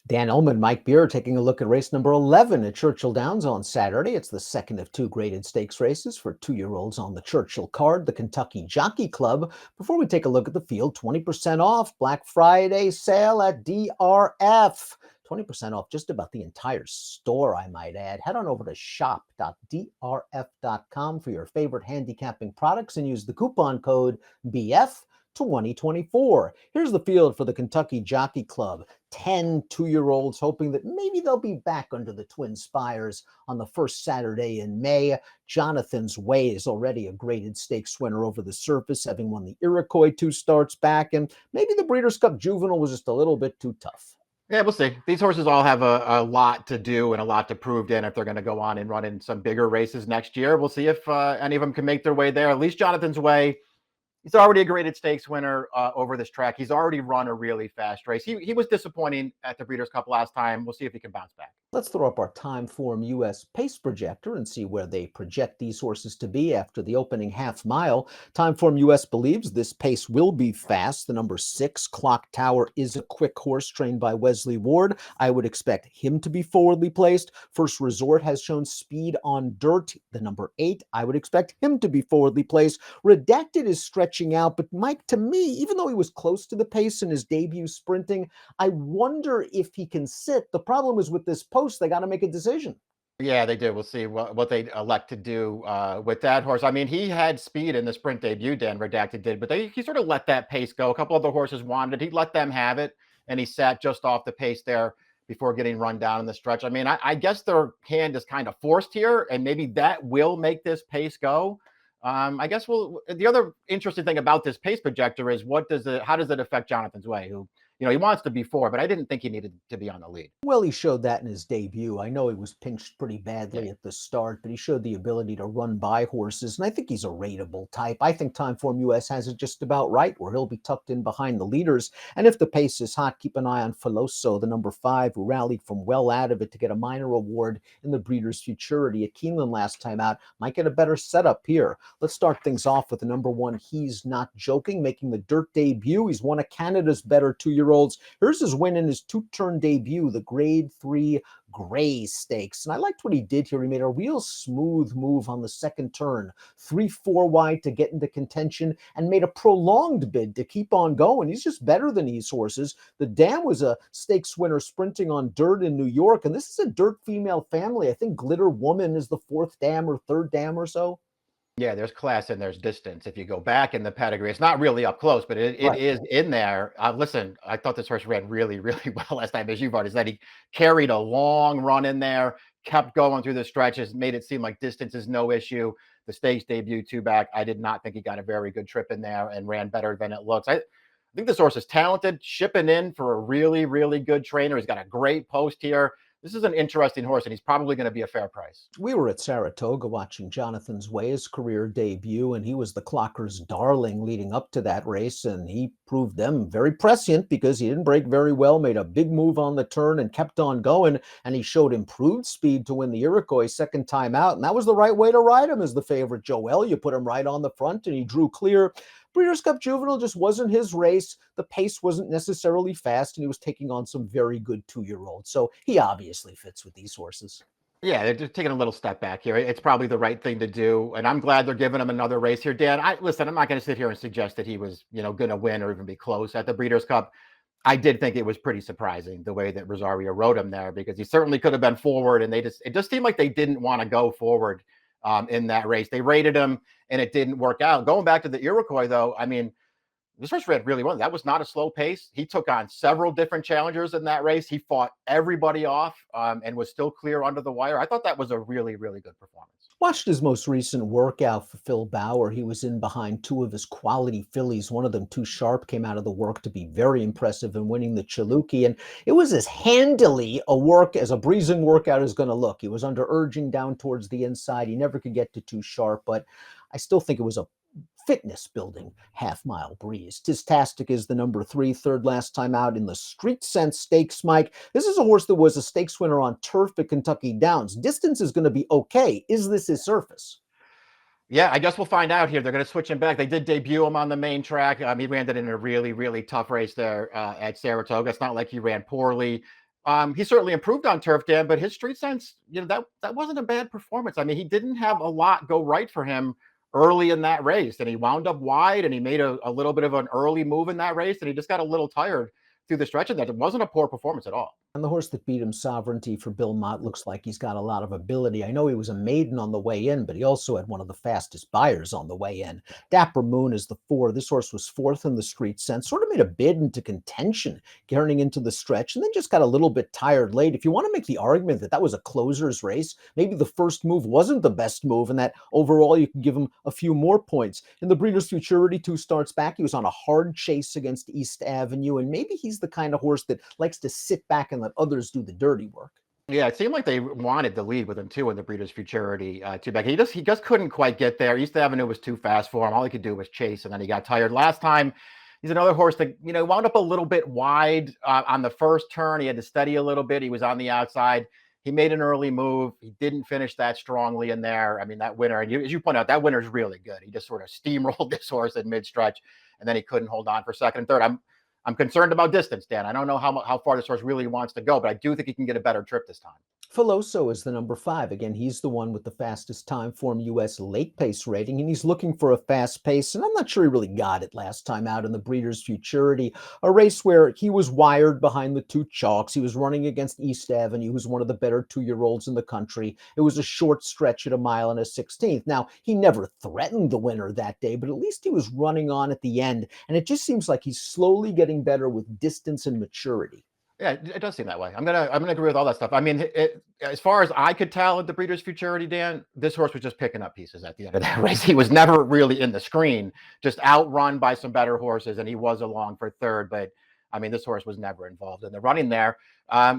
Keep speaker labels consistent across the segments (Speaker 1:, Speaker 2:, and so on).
Speaker 1: Dan Illman, Mike Beer taking a look at race number 11 at Churchill Downs on Saturday. It's the second of two graded stakes races for two-year-olds on the Churchill card, the Kentucky Jockey Club. Before we take a look at the field, 20% off Black Friday sale at DRF. 20% off just about the entire store, I might add. Head on over to shop.drf.com for your favorite handicapping products and use the coupon code BF 2024. Here's the field for the Kentucky Jockey Club. 10 two-year-olds hoping that maybe they'll be back under the twin spires on the first Saturday in May. Jonathan's Way is already a graded stakes winner over the surface, having won the Iroquois 2 starts back, and maybe the Breeders' Cup Juvenile was just a little bit too tough.
Speaker 2: Yeah, we'll see. These horses all have a lot to do and a lot to prove in if they're going to go on and run in some bigger races next year. We'll see if any of them can make their way there. At least Jonathan's Way, he's already a graded stakes winner over this track. He's already run a really fast race. He was disappointing at the Breeders' Cup last time. We'll see if he can bounce back.
Speaker 1: Let's throw up our Timeform US pace projector and see where they project these horses to be after the opening half mile. Timeform US believes this pace will be fast. The number 6, Clock Tower, is a quick horse trained by Wesley Ward. I would expect him to be forwardly placed. First Resort has shown speed on dirt. The number 8, I would expect him to be forwardly placed. Redacted is stretching out, but Mike, to me, even though he was close to the pace in his debut sprinting, I wonder if he can sit. The problem is with this post, they got to make a decision.
Speaker 2: Yeah, they do. We'll see what they elect to do with that horse. I mean, he had speed in the sprint debut, Dan Redacted did, but he sort of let that pace go. A couple other horses wanted. He let them have it, and he sat just off the pace there before getting run down in the stretch. I mean, I guess their hand is kind of forced here, and maybe that will make this pace go. I guess the other interesting thing about this pace projector is how does it affect Jonathan's Way, who, he wants to be 4, but I didn't think he needed to be on the lead.
Speaker 1: Well, he showed that in his debut. I know he was pinched pretty badly at the start, but he showed the ability to run by horses, and I think he's a rateable type. I think Timeform US has it just about right, where he'll be tucked in behind the leaders. And if the pace is hot, keep an eye on Filoso, the number 5, who rallied from well out of it to get a minor award in the Breeders' Futurity at Keeneland last time out. Might get a better setup here. Let's start things off with the number 1, He's Not Joking, making the dirt debut. He's one of Canada's better two-year-olds. Here's his win in his 2-turn debut, the Grade 3 Gray Stakes. And I liked what he did here. He made a real smooth move on the second turn, 3-4 wide to get into contention, and made a prolonged bid to keep on going. He's just better than these horses. The Dam was a stakes winner sprinting on dirt in New York, and this is a dirt female family. I think Glitter Woman is the 4th dam or 3rd dam or so.
Speaker 2: Yeah, there's class and there's distance. If you go back in the pedigree, it's not really up close, but it is in there. Listen, I thought this horse ran really, really well last time, as you've already said. He carried a long run in there, kept going through the stretches, made it seem like distance is no issue. The stakes debut 2 back, I did not think he got a very good trip in there and ran better than it looks. I think this horse is talented, shipping in for a really, really good trainer. He's got a great post here. This is an interesting horse, and he's probably going to be a fair price.
Speaker 1: We were at Saratoga watching Jonathan's Way, his career debut, and he was the clocker's darling leading up to that race, and he proved them very prescient because he didn't break very well, made a big move on the turn, and kept on going, and he showed improved speed to win the Iroquois second time out, and that was the right way to ride him as the favorite. Joel, you put him right on the front, and he drew clear. Breeders' Cup Juvenile just wasn't his race. The pace wasn't necessarily fast, and he was taking on some very good two-year-olds. So he obviously fits with these horses.
Speaker 2: Yeah, they're just taking a little step back here. It's probably the right thing to do, and I'm glad they're giving him another race here. Dan, listen, I'm not going to sit here and suggest that he was, going to win or even be close at the Breeders' Cup. I did think it was pretty surprising the way that Rosario rode him there, because he certainly could have been forward, and it just seemed like they didn't want to go forward in that race. They rated him, and it didn't work out. Going back to the Iroquois, though, I mean, this horse ran really well. That was not a slow pace. He took on several different challengers in that race. He fought everybody off and was still clear under the wire. I thought that was a really, really good performance.
Speaker 1: Watched his most recent workout for Phil Bauer. He was in behind 2 of his quality fillies. One of them, Too Sharp, came out of the work to be very impressive in winning the Chaluki. And it was as handily a work as a breezing workout is going to look. He was under urging down towards the inside. He never could get to Too Sharp, but I still think it was a fitness building half-mile breeze. Tistastic is the number 3, third last time out in the Street Sense Stakes, Mike. This is a horse that was a stakes winner on turf at Kentucky Downs. Distance is going to be okay. Is this his surface?
Speaker 2: Yeah, I guess we'll find out here. They're going to switch him back. They did debut him on the main track. He ran that in a really, really tough race there at Saratoga. It's not like he ran poorly. He certainly improved on turf, Dan, but his street sense, that wasn't a bad performance. I mean, he didn't have a lot go right for him early in that race, and he wound up wide, and he made a little bit of an early move in that race, and he just got a little tired through the stretch of that. It wasn't a poor performance at all.
Speaker 1: And the horse that beat him, Sovereignty for Bill Mott, looks like he's got a lot of ability. I know he was a maiden on the way in, but he also had one of the fastest buyers on the way in. Dapper Moon is the 4. This horse was 4th in the street sense, sort of made a bid into contention getting into the stretch, and then just got a little bit tired late. If you want to make the argument that that was a closer's race, maybe the first move wasn't the best move, and that overall you could give him a few more points. In the Breeders' Futurity, 2 starts back, he was on a hard chase against East Avenue, and maybe he's the kind of horse that likes to sit back and let others do the dirty work.
Speaker 2: Yeah, it seemed like they wanted to lead with him too in the Breeders' Futurity two back. He just couldn't quite get there. East Avenue was too fast for him. All he could do was chase, and then he got tired. Last time, he's another horse that wound up a little bit wide on the first turn. He had to steady a little bit. He was on the outside. He made an early move. He didn't finish that strongly in there. I mean, that winner, and as you point out, that winner is really good. He just sort of steamrolled this horse at mid-stretch, and then he couldn't hold on for second and third. I'm concerned about distance, Dan. I don't know how far this horse really wants to go, but I do think he can get a better trip this time.
Speaker 1: Filoso is the number 5. Again, he's the one with the fastest time form U.S. late pace rating, and he's looking for a fast pace, and I'm not sure he really got it last time out in the Breeders' Futurity, a race where he was wired behind the 2 chalks. He was running against East Avenue, who's one of the better 2-year-olds in the country. It was a short stretch at 1 mile and a 16th. Now, he never threatened the winner that day, but at least he was running on at the end, and it just seems like he's slowly getting better with distance and maturity.
Speaker 2: Yeah, it does seem that way. I'm gonna agree with all that stuff. I mean, as far as I could tell at the Breeders' Futurity, Dan, this horse was just picking up pieces at the end of that race. He was never really in the screen, just outrun by some better horses, and he was along for third. But I mean, this horse was never involved in the running there.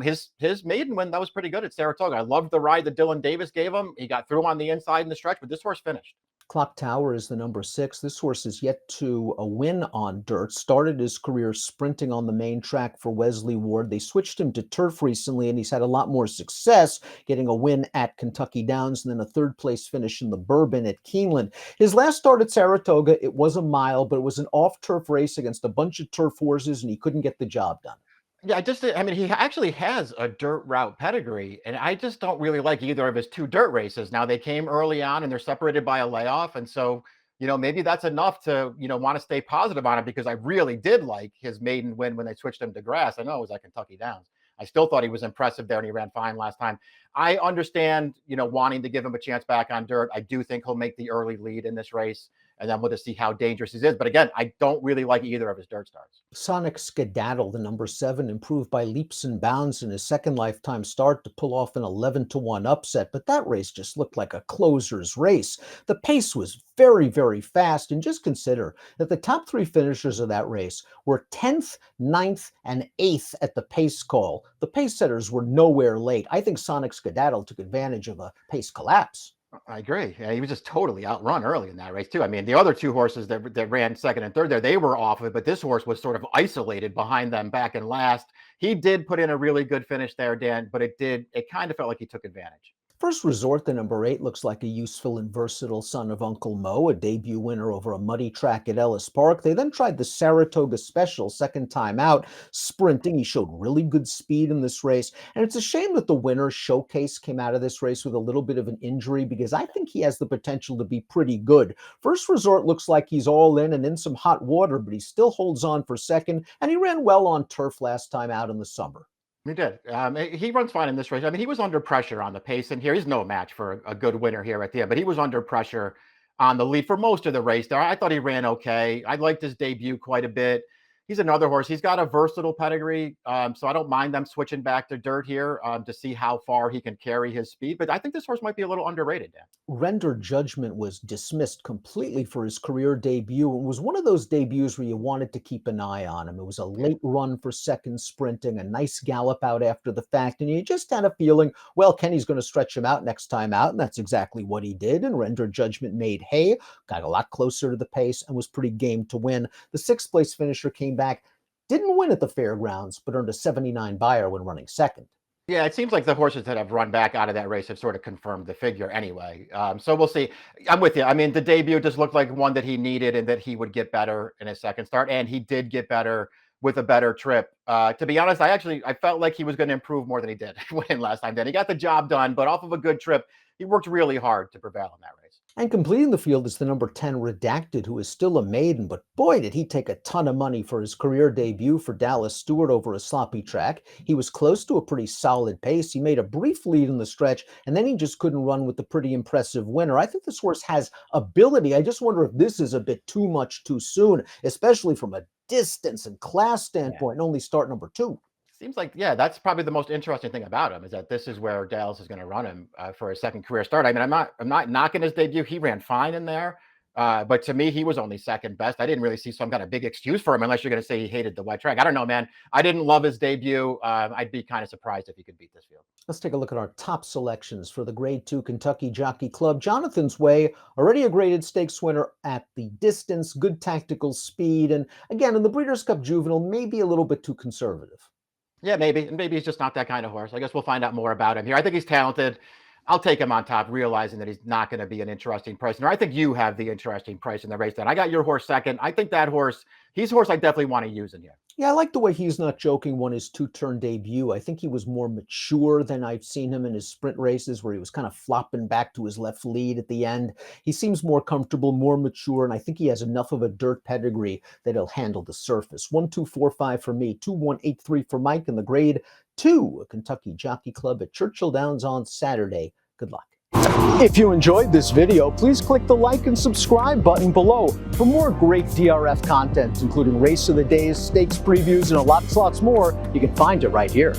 Speaker 2: His maiden win, that was pretty good at Saratoga. I loved the ride that Dylan Davis gave him. He got through on the inside in the stretch, but this horse finished.
Speaker 1: Clock Tower is the number 6. This horse is yet to a win on dirt. Started his career sprinting on the main track for Wesley Ward. They switched him to turf recently, and he's had a lot more success, getting a win at Kentucky Downs and then a 3rd place finish in the Bourbon at Keeneland. His last start at Saratoga, it was a mile, but it was an off-turf race against a bunch of turf horses, and he couldn't get the job done.
Speaker 2: Yeah, I mean, he actually has a dirt route pedigree, and I just don't really like either of his 2 dirt races. Now, they came early on and they're separated by a layoff. And so, maybe that's enough to, want to stay positive on it, because I really did like his maiden win when they switched him to grass. I know it was at Kentucky Downs. I still thought he was impressive there, and he ran fine last time. I understand, wanting to give him a chance back on dirt. I do think he'll make the early lead in this race, and then we'll just see how dangerous he is. But again, I don't really like either of his dirt starts.
Speaker 1: Sonic Skedaddle, the number 7, improved by leaps and bounds in his second lifetime start to pull off an 11-1 upset, but that race just looked like a closer's race. The pace was very, very fast, and just consider that the top 3 finishers of that race were 10th, 9th, and 8th at the pace call. The pace setters were nowhere late. I think Sonic Skedaddle took advantage of a pace collapse.
Speaker 2: I agree. Yeah, he was just totally outrun early in that race too. I mean, the other 2 horses that ran second and third there, they were off of it, but this horse was sort of isolated behind them back in last. He did put in a really good finish there, Dan, but it kind of felt like he took advantage.
Speaker 1: First Resort, the number 8, looks like a useful and versatile son of Uncle Mo, a debut winner over a muddy track at Ellis Park. They then tried the Saratoga Special second time out, sprinting. He showed really good speed in this race, and it's a shame that the winner, Showcase, came out of this race with a little bit of an injury, because I think he has the potential to be pretty good. First Resort looks like he's all in and in some hot water, but he still holds on for second, and he ran well on turf last time out in the summer.
Speaker 2: He did. He runs fine in this race. I mean, he was under pressure on the pace, and here he's no match for a good winner here at the end, but he was under pressure on the lead for most of the race there. I thought he ran okay. I liked his debut quite a bit. He's another horse. He's got a versatile pedigree, so I don't mind them switching back to dirt here to see how far he can carry his speed. But I think this horse might be a little underrated, Dan.
Speaker 1: Render Judgment was dismissed completely for his career debut. It was one of those debuts where you wanted to keep an eye on him. It was a late run for second sprinting, a nice gallop out after the fact, and you just had a feeling, well, Kenny's going to stretch him out next time out, and that's exactly what he did. And Render Judgment made hay, got a lot closer to the pace, and was pretty game to win. The 6th place finisher came back, didn't win at the fairgrounds, but earned a 79 buyer when running second.
Speaker 2: Yeah, it seems like the horses that have run back out of that race have sort of confirmed the figure anyway. So we'll see. I'm with you. I mean, the debut just looked like one that he needed and that he would get better in his second start. And he did get better with a better trip. To be honest, I felt like he was going to improve more than he did win last time. Then he got the job done, but off of a good trip, he worked really hard to prevail in that race.
Speaker 1: And completing the field is the number 10 Redacted, who is still a maiden, but boy, did he take a ton of money for his career debut for Dallas Stewart over a sloppy track. He was close to a pretty solid pace. He made a brief lead in the stretch, and then he just couldn't run with the pretty impressive winner. I think this horse has ability. I just wonder if this is a bit too much too soon, especially from a distance and class standpoint, and only start number 2.
Speaker 2: Seems like, yeah, that's probably the most interesting thing about him is that this is where Dallas is going to run him for a second career start. I mean, I'm not knocking his debut. He ran fine in there, but to me, he was only second best. I didn't really see some kind of big excuse for him, unless you're going to say he hated the wet track. I don't know, man. I didn't love his debut. I'd be kind of surprised if he could beat this field.
Speaker 1: Let's take a look at our top selections for the Grade 2 Kentucky Jockey Club. Jonathan's Way, already a graded stakes winner at the distance, good tactical speed, and again, in the Breeders' Cup Juvenile, maybe a little bit too conservative.
Speaker 2: Yeah, maybe. And maybe he's just not that kind of horse. I guess we'll find out more about him here. I think he's talented. I'll take him on top, realizing that he's not going to be an interesting price. And I think you have the interesting price in the race. Then I got your horse second. I think that horse, he's a horse I definitely want to use in here.
Speaker 1: Yeah, I like the way He's Not Joking won his 2-turn debut. I think he was more mature than I've seen him in his sprint races, where he was kind of flopping back to his left lead at the end. He seems more comfortable, more mature, and I think he has enough of a dirt pedigree that he'll handle the surface. 1-2-4-5 for me, 2-1-8-3 for Mike in the Grade 2 Kentucky Jockey Club at Churchill Downs on Saturday. Good luck. If you enjoyed this video, please click the like and subscribe button below for more great DRF content, including Race of the Days, stakes previews, and lots more. You can find it right here.